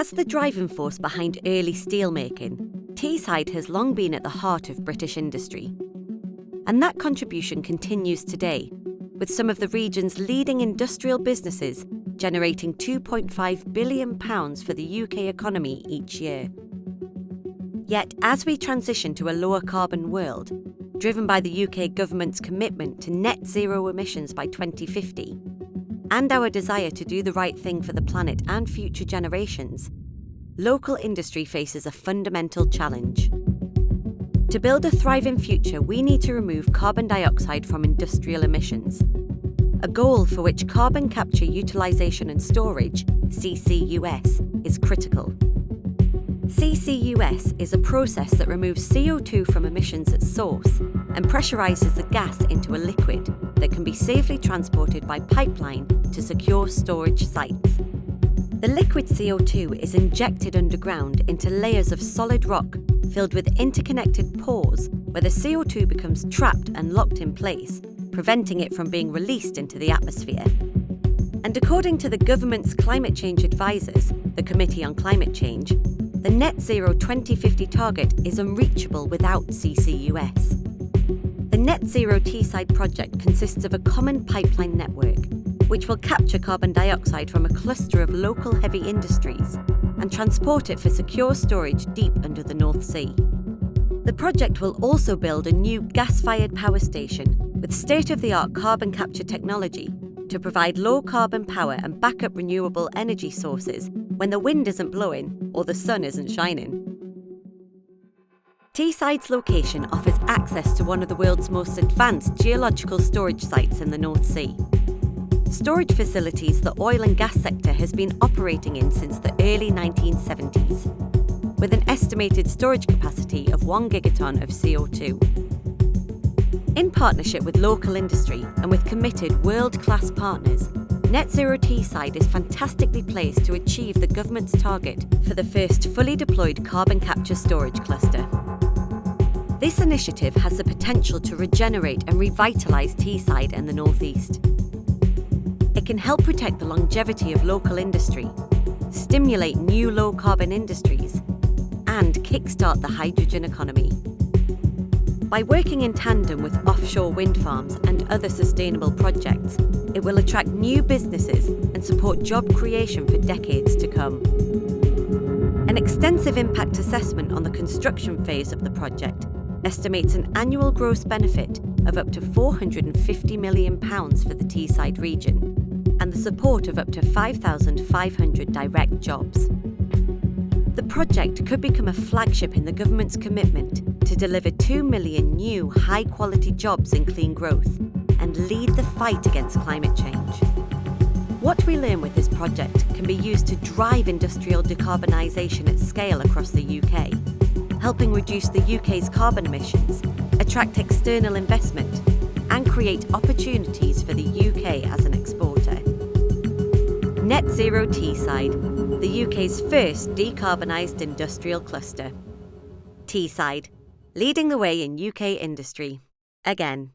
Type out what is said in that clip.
As the driving force behind early steelmaking, Teesside has long been at the heart of British industry. And that contribution continues today, with some of the region's leading industrial businesses generating £2.5 billion for the UK economy each year. Yet, as we transition to a lower carbon world, driven by the UK government's commitment to net zero emissions by 2050, and our desire to do the right thing for the planet and future generations, local industry faces a fundamental challenge. To build a thriving future, we need to remove carbon dioxide from industrial emissions, a goal for which carbon capture, utilisation and storage, CCUS, is critical. CCUS is a process that removes CO2 from emissions at source and pressurises the gas into a liquid that can be safely transported by pipeline to secure storage sites. The liquid CO2 is injected underground into layers of solid rock filled with interconnected pores where the CO2 becomes trapped and locked in place, preventing it from being released into the atmosphere. And according to the government's climate change advisors, the Committee on Climate Change, the net zero 2050 target is unreachable without CCUS. The Net Zero Teesside project consists of a common pipeline network, which will capture carbon dioxide from a cluster of local heavy industries and transport it for secure storage deep under the North Sea. The project will also build a new gas-fired power station with state-of-the-art carbon capture technology to provide low-carbon power and backup renewable energy sources when the wind isn't blowing or the sun isn't shining. Teesside's location offers access to one of the world's most advanced geological storage sites in the North Sea. Storage facilities the oil and gas sector has been operating in since the early 1970s, with an estimated storage capacity of 1 gigaton of CO2. In partnership with local industry and with committed world-class partners, Net Zero Teesside is fantastically placed to achieve the government's target for the first fully deployed carbon capture storage cluster. This initiative has the potential to regenerate and revitalise Teesside and the North East. It can help protect the longevity of local industry, stimulate new low-carbon industries, and kickstart the hydrogen economy. By working in tandem with offshore wind farms and other sustainable projects, it will attract new businesses and support job creation for decades to come. An extensive impact assessment on the construction phase of the project estimates an annual gross benefit of up to £450 million for the Teesside region and the support of up to 5,500 direct jobs. The project could become a flagship in the government's commitment to deliver 2 million new high-quality jobs in clean growth and lead the fight against climate change. What we learn with this project can be used to drive industrial decarbonisation at scale across the UK, helping reduce the UK's carbon emissions, attract external investment, and create opportunities for the UK as an exporter. Net Zero Teesside, the UK's first decarbonised industrial cluster. Teesside, leading the way in UK industry. Again.